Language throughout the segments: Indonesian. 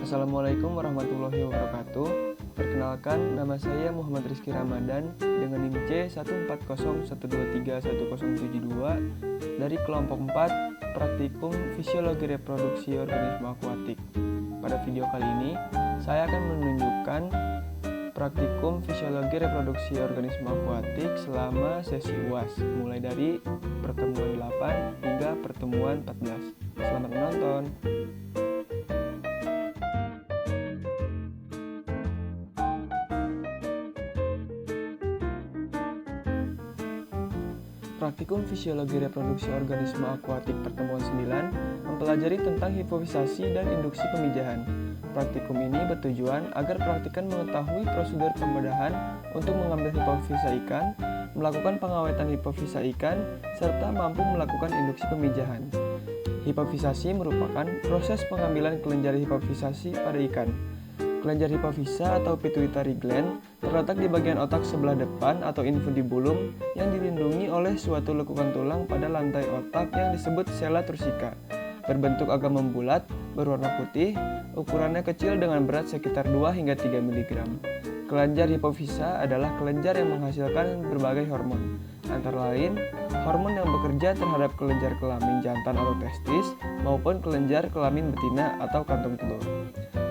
Assalamualaikum warahmatullahi wabarakatuh. Perkenalkan, nama saya Muhammad Rizky Ramadan dengan NIM C14012311072 dari kelompok 4 Praktikum Fisiologi Reproduksi Organisme Akuatik. Pada video kali ini, saya akan menunjukkan praktikum Fisiologi Reproduksi Organisme Akuatik selama sesi UAS, mulai dari pertemuan 8 hingga pertemuan 14. Selamat menonton! Praktikum Fisiologi Reproduksi Organisme Akuatik pertemuan 9 mempelajari tentang hipofisasi dan induksi pemijahan. Praktikum ini bertujuan agar praktikan mengetahui prosedur pembedahan untuk mengambil hipofisa ikan, melakukan pengawetan hipofisa ikan, serta mampu melakukan induksi pemijahan. Hipofisasi merupakan proses pengambilan kelenjar hipofisasi pada ikan. Kelenjar hipofisa atau pituitary gland terletak di bagian otak sebelah depan atau infundibulum yang dilindungi oleh suatu lekukan tulang pada lantai otak yang disebut sella tursika. Berbentuk agak membulat, berwarna putih, ukurannya kecil dengan berat sekitar 2 hingga 3 mg. Kelenjar hipofisa adalah kelenjar yang menghasilkan berbagai hormon, antara lain hormon yang bekerja terhadap kelenjar kelamin jantan atau testis maupun kelenjar kelamin betina atau kantung telur.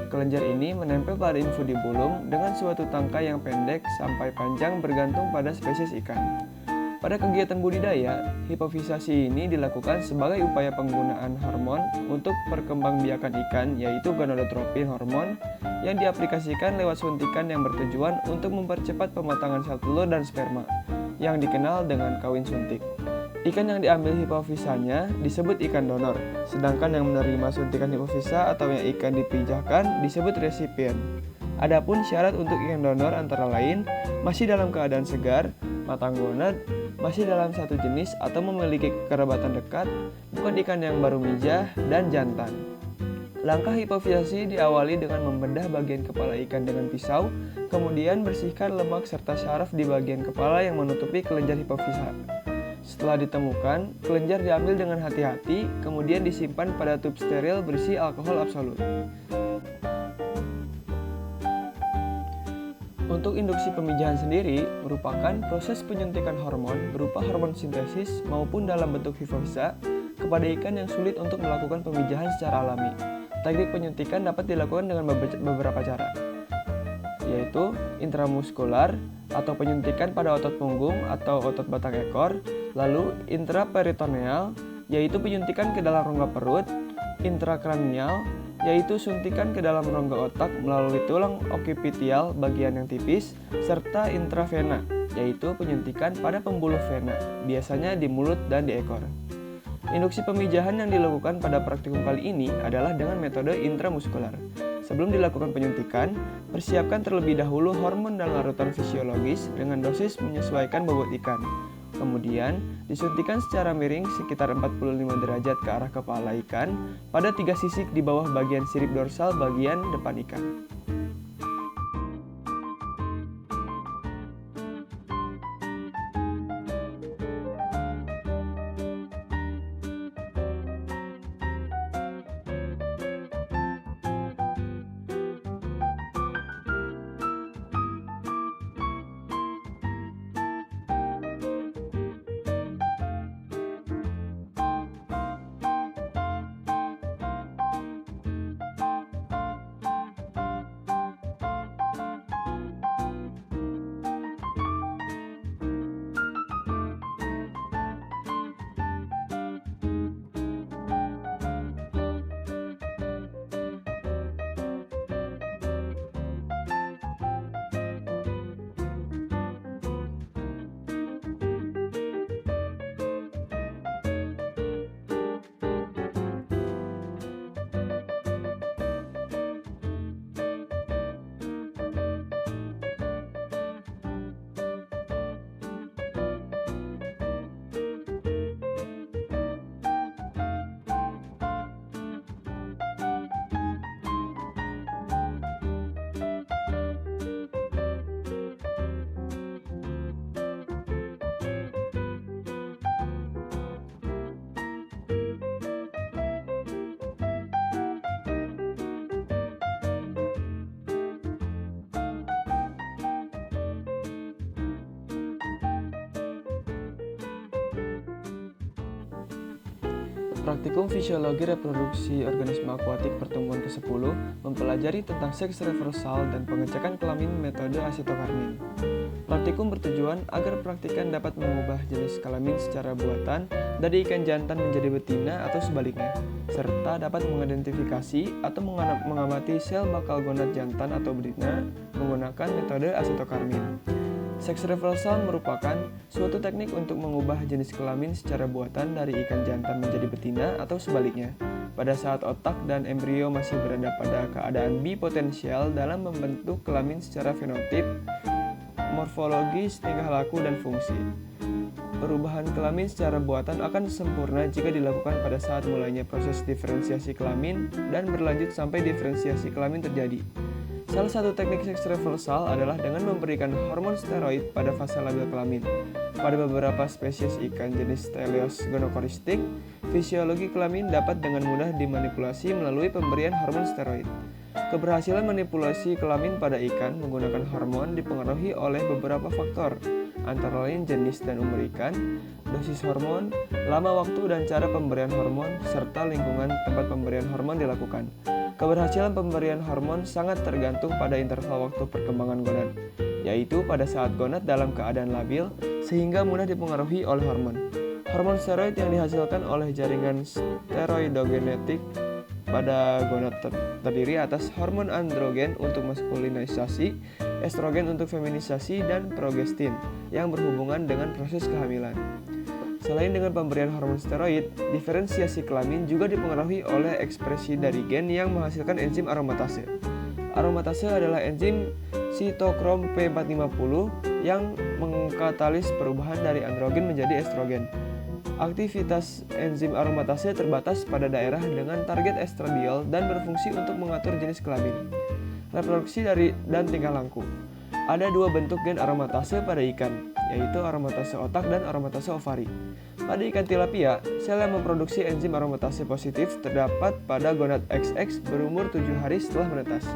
Kelenjar ini menempel pada infundibulum dengan suatu tangkai yang pendek sampai panjang bergantung pada spesies ikan. Pada kegiatan budidaya, hipofisasi ini dilakukan sebagai upaya penggunaan hormon untuk perkembangbiakan ikan, yaitu gonadotropin hormon yang diaplikasikan lewat suntikan yang bertujuan untuk mempercepat pematangan sel telur dan sperma, yang dikenal dengan kawin suntik. Ikan yang diambil hipofisanya disebut ikan donor, sedangkan yang menerima suntikan hipofisa atau yang ikan dipijahkan disebut resipien. Adapun syarat untuk ikan donor antara lain masih dalam keadaan segar, matang gonad, masih dalam satu jenis atau memiliki kekerabatan dekat, bukan ikan yang baru mijah, dan jantan. Langkah hipofisasi diawali dengan membedah bagian kepala ikan dengan pisau, kemudian bersihkan lemak serta syaraf di bagian kepala yang menutupi kelenjar hipofisa. Setelah ditemukan, kelenjar diambil dengan hati-hati, kemudian disimpan pada tub steril berisi alkohol absolut. Untuk induksi pemijahan sendiri merupakan proses penyuntikan hormon berupa hormon sintesis maupun dalam bentuk hipofisa kepada ikan yang sulit untuk melakukan pemijahan secara alami. Teknik penyuntikan dapat dilakukan dengan beberapa cara, yaitu intramuskular atau penyuntikan pada otot punggung atau otot batang ekor, lalu intraperitoneal yaitu penyuntikan ke dalam rongga perut, intrakranial yaitu suntikan ke dalam rongga otak melalui tulang occipitial bagian yang tipis, serta intravena yaitu penyuntikan pada pembuluh vena, biasanya di mulut dan di ekor. Induksi pemijahan yang dilakukan pada praktikum kali ini adalah dengan metode intramuskular. Sebelum dilakukan penyuntikan, persiapkan terlebih dahulu hormon dan larutan fisiologis dengan dosis menyesuaikan bobot ikan. Kemudian, disuntikan secara miring sekitar 45 derajat ke arah kepala ikan pada 3 sisik di bawah bagian sirip dorsal bagian depan ikan. Praktikum Fisiologi Reproduksi Organisme Akuatik pertemuan ke-10 mempelajari tentang seks reversal dan pengecekan kelamin metode asitokarmin. Praktikum bertujuan agar praktikan dapat mengubah jenis kelamin secara buatan dari ikan jantan menjadi betina atau sebaliknya, serta dapat mengidentifikasi atau mengamati sel bakal gonad jantan atau betina menggunakan metode asitokarmin. Seks reversal merupakan suatu teknik untuk mengubah jenis kelamin secara buatan dari ikan jantan menjadi betina atau sebaliknya, pada saat otak dan embrio masih berada pada keadaan bipotensial dalam membentuk kelamin secara fenotip, morfologis, tingkah laku, dan fungsi. Perubahan kelamin secara buatan akan sempurna jika dilakukan pada saat mulainya proses diferensiasi kelamin dan berlanjut sampai diferensiasi kelamin terjadi. Salah satu teknik seks reversal adalah dengan memberikan hormon steroid pada fase labil kelamin. Pada beberapa spesies ikan jenis Stelios gonocoristic, fisiologi kelamin dapat dengan mudah dimanipulasi melalui pemberian hormon steroid. Keberhasilan manipulasi kelamin pada ikan menggunakan hormon dipengaruhi oleh beberapa faktor, antara lain jenis dan umur ikan, dosis hormon, lama waktu dan cara pemberian hormon, serta lingkungan tempat pemberian hormon dilakukan. Keberhasilan pemberian hormon sangat tergantung pada interval waktu perkembangan gonad, yaitu pada saat gonad dalam keadaan labil sehingga mudah dipengaruhi oleh hormon. Hormon steroid yang dihasilkan oleh jaringan steroidogenetik pada gonad terdiri atas hormon androgen untuk maskulinisasi, estrogen untuk feminisasi, dan progestin yang berhubungan dengan proses kehamilan. Selain dengan pemberian hormon steroid, diferensiasi kelamin juga dipengaruhi oleh ekspresi dari gen yang menghasilkan enzim aromatase. Aromatase adalah enzim sitokrom P450 yang mengkatalis perubahan dari androgen menjadi estrogen. Aktivitas enzim aromatase terbatas pada daerah dengan target estradiol dan berfungsi untuk mengatur jenis kelamin, reproduksi dan tingkah laku. Ada dua bentuk gen aromatase pada ikan, yaitu aromatase otak dan aromatase ovari. Pada ikan tilapia, sel yang memproduksi enzim aromatase positif terdapat pada gonad XX berumur 7 hari setelah menetas.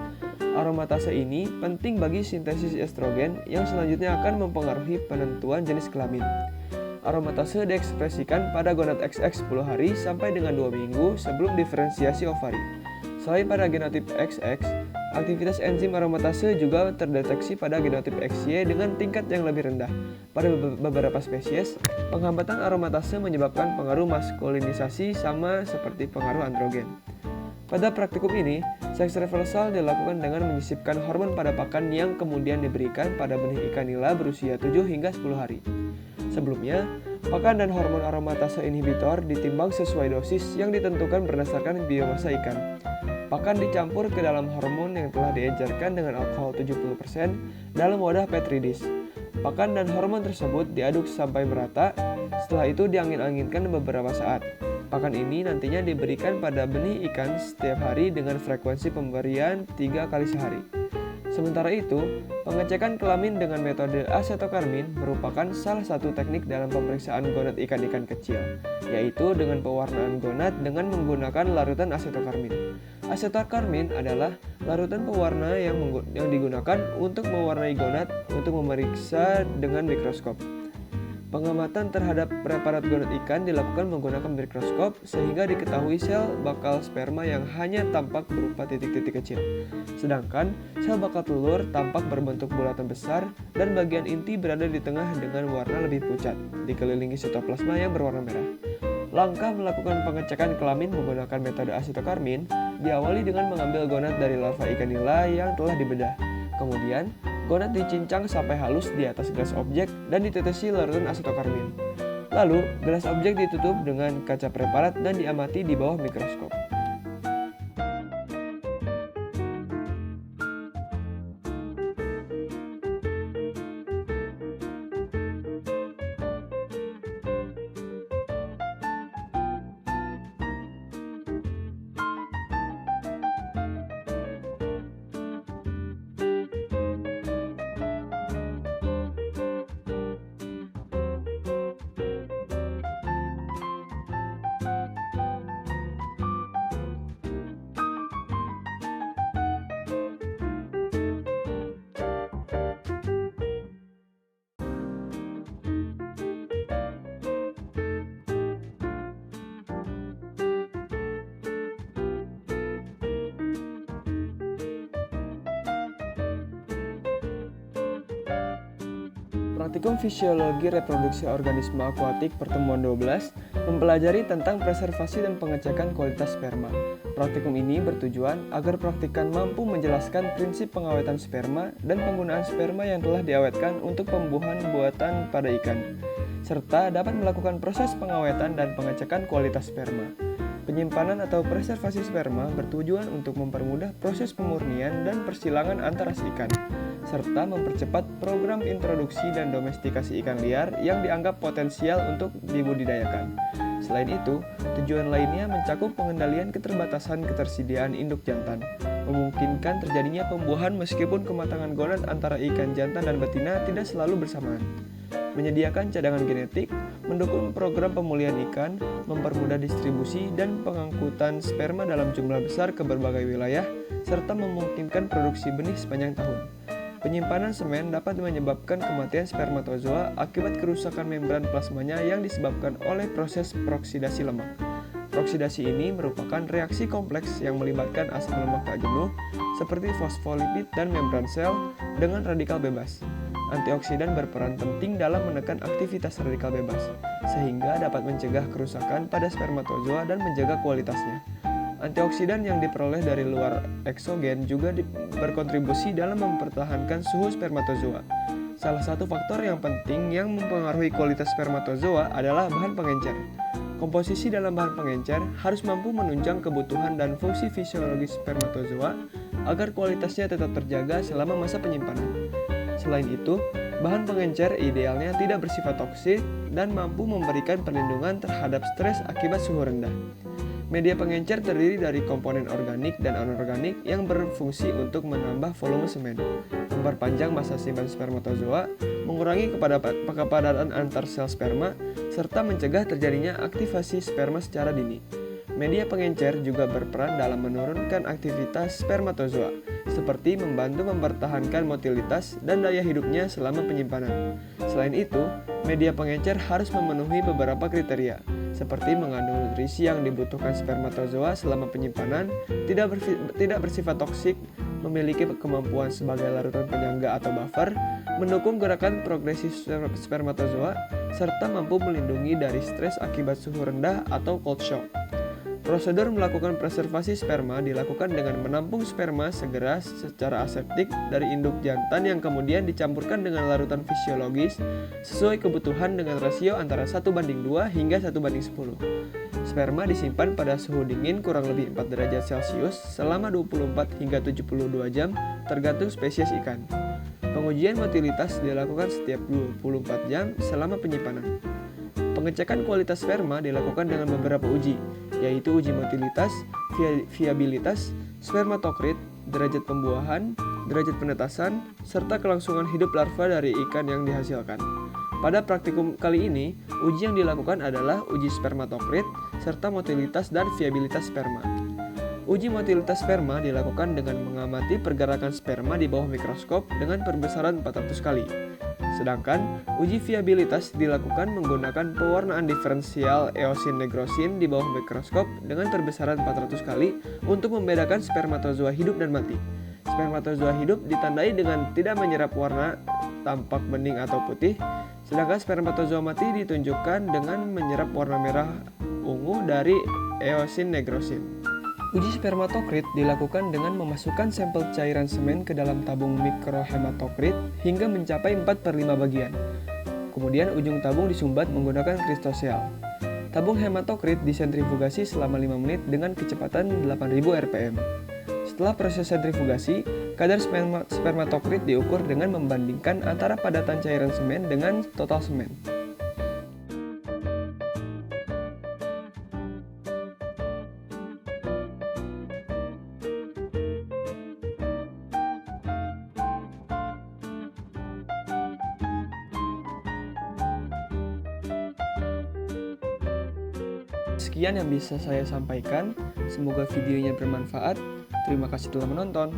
Aromatase ini penting bagi sintesis estrogen yang selanjutnya akan mempengaruhi penentuan jenis kelamin. Aromatase diekspresikan pada gonad XX 10 hari sampai dengan 2 minggu sebelum diferensiasi ovari. Selain pada genotip XX, aktivitas enzim aromatase juga terdeteksi pada genotip XY dengan tingkat yang lebih rendah. Pada beberapa spesies, penghambatan aromatase menyebabkan pengaruh maskulinisasi sama seperti pengaruh androgen. Pada praktikum ini, seks reversal dilakukan dengan menyisipkan hormon pada pakan yang kemudian diberikan pada benih ikan nila berusia 7 hingga 10 hari. Sebelumnya, pakan dan hormon aromatase inhibitor ditimbang sesuai dosis yang ditentukan berdasarkan biomasa ikan. Pakan dicampur ke dalam hormon yang telah diejarkan dengan alkohol 70% dalam wadah petri dish. Pakan dan hormon tersebut diaduk sampai merata, setelah itu diangin-anginkan beberapa saat. Pakan ini nantinya diberikan pada benih ikan setiap hari dengan frekuensi pemberian 3 kali sehari. Sementara itu, pengecekan kelamin dengan metode asetokarmin merupakan salah satu teknik dalam pemeriksaan gonad ikan-ikan kecil, yaitu dengan pewarnaan gonad dengan menggunakan larutan asetokarmin. Asetokarmin adalah larutan pewarna yang digunakan untuk mewarnai gonad untuk memeriksa dengan mikroskop. Pengamatan terhadap preparat gonad ikan dilakukan menggunakan mikroskop sehingga diketahui sel bakal sperma yang hanya tampak berupa titik-titik kecil. Sedangkan sel bakal telur tampak berbentuk bulatan besar dan bagian inti berada di tengah dengan warna lebih pucat, dikelilingi sitoplasma yang berwarna merah. Langkah melakukan pengecekan kelamin menggunakan metode asetokarmin diawali dengan mengambil gonad dari larva ikan nila yang telah dibedah. Kemudian, gonad dicincang sampai halus di atas gelas objek dan ditetesi larutan asetokarmin. Lalu, gelas objek ditutup dengan kaca preparat dan diamati di bawah mikroskop. Praktikum Fisiologi Reproduksi Organisme Akuatik Pertemuan 12 mempelajari tentang preservasi dan pengecekan kualitas sperma. Praktikum ini bertujuan agar praktikan mampu menjelaskan prinsip pengawetan sperma dan penggunaan sperma yang telah diawetkan untuk pembuahan buatan pada ikan, serta dapat melakukan proses pengawetan dan pengecekan kualitas sperma. Penyimpanan atau preservasi sperma bertujuan untuk mempermudah proses pemurnian dan persilangan antar ras ikan, serta mempercepat program introduksi dan domestikasi ikan liar yang dianggap potensial untuk dibudidayakan. Selain itu, tujuan lainnya mencakup pengendalian keterbatasan induk jantan, memungkinkan terjadinya pembuahan meskipun kematangan gonad antara ikan jantan dan betina tidak selalu bersamaan, menyediakan cadangan genetik, mendukung program pemulihan ikan, mempermudah distribusi dan pengangkutan sperma dalam jumlah besar ke berbagai wilayah, serta memungkinkan produksi benih sepanjang tahun. Penyimpanan semen dapat menyebabkan kematian spermatozoa akibat kerusakan membran plasmanya yang disebabkan oleh proses proksidasi lemak. Proksidasi ini merupakan reaksi kompleks yang melibatkan asam lemak tak jenuh seperti fosfolipid dan membran sel dengan radikal bebas. Antioksidan berperan penting dalam menekan aktivitas radikal bebas, sehingga dapat mencegah kerusakan pada spermatozoa dan menjaga kualitasnya. Antioksidan yang diperoleh dari luar eksogen juga berkontribusi dalam mempertahankan suhu spermatozoa. Salah satu faktor yang penting yang mempengaruhi kualitas spermatozoa adalah bahan pengencer. Komposisi dalam bahan pengencer harus mampu menunjang kebutuhan dan fungsi fisiologis spermatozoa agar kualitasnya tetap terjaga selama masa penyimpanan. Selain itu, bahan pengencer idealnya tidak bersifat toksik dan mampu memberikan perlindungan terhadap stres akibat suhu rendah. Media pengencer terdiri dari komponen organik dan anorganik yang berfungsi untuk menambah volume semen, memperpanjang masa simpan spermatozoa, mengurangi kepadatan antar sel sperma, serta mencegah terjadinya aktivasi sperma secara dini. Media pengencer juga berperan dalam menurunkan aktivitas spermatozoa, seperti membantu mempertahankan motilitas dan daya hidupnya selama penyimpanan. Selain itu, media pengencer harus memenuhi beberapa kriteria, seperti mengandung nutrisi yang dibutuhkan spermatozoa selama penyimpanan, tidak bersifat toksik, memiliki kemampuan sebagai larutan penyangga atau buffer, mendukung gerakan progresif spermatozoa, serta mampu melindungi dari stres akibat suhu rendah atau cold shock. Prosedur melakukan preservasi sperma dilakukan dengan menampung sperma segera secara aseptik dari induk jantan yang kemudian dicampurkan dengan larutan fisiologis sesuai kebutuhan dengan rasio antara 1:2 hingga 1:10. Sperma disimpan pada suhu dingin kurang lebih 4 derajat Celcius selama 24 hingga 72 jam tergantung spesies ikan. Pengujian motilitas dilakukan setiap 24 jam selama penyimpanan. Pengecekan kualitas sperma dilakukan dengan beberapa uji, yaitu uji motilitas, viabilitas, spermatokrit, derajat pembuahan, derajat penetasan, serta kelangsungan hidup larva dari ikan yang dihasilkan. Pada praktikum kali ini, uji yang dilakukan adalah uji spermatokrit, serta motilitas dan viabilitas sperma. Uji motilitas sperma dilakukan dengan mengamati pergerakan sperma di bawah mikroskop dengan perbesaran 400 kali. Sedangkan uji viabilitas dilakukan menggunakan pewarnaan diferensial eosin negrosin di bawah mikroskop dengan perbesaran 400 kali untuk membedakan spermatozoa hidup dan mati. Spermatozoa hidup ditandai dengan tidak menyerap warna, tampak bening atau putih, sedangkan spermatozoa mati ditunjukkan dengan menyerap warna merah ungu dari eosin negrosin. Uji spermatokrit dilakukan dengan memasukkan sampel cairan semen ke dalam tabung mikrohematokrit hingga mencapai 4/5 bagian. Kemudian ujung tabung disumbat menggunakan kristosel. Tabung hematokrit disentrifugasi selama 5 menit dengan kecepatan 8000 rpm. Setelah proses sentrifugasi, kadar spermatokrit diukur dengan membandingkan antara padatan cairan semen dengan total semen. Sekian yang bisa saya sampaikan, semoga videonya bermanfaat. Terima kasih telah menonton.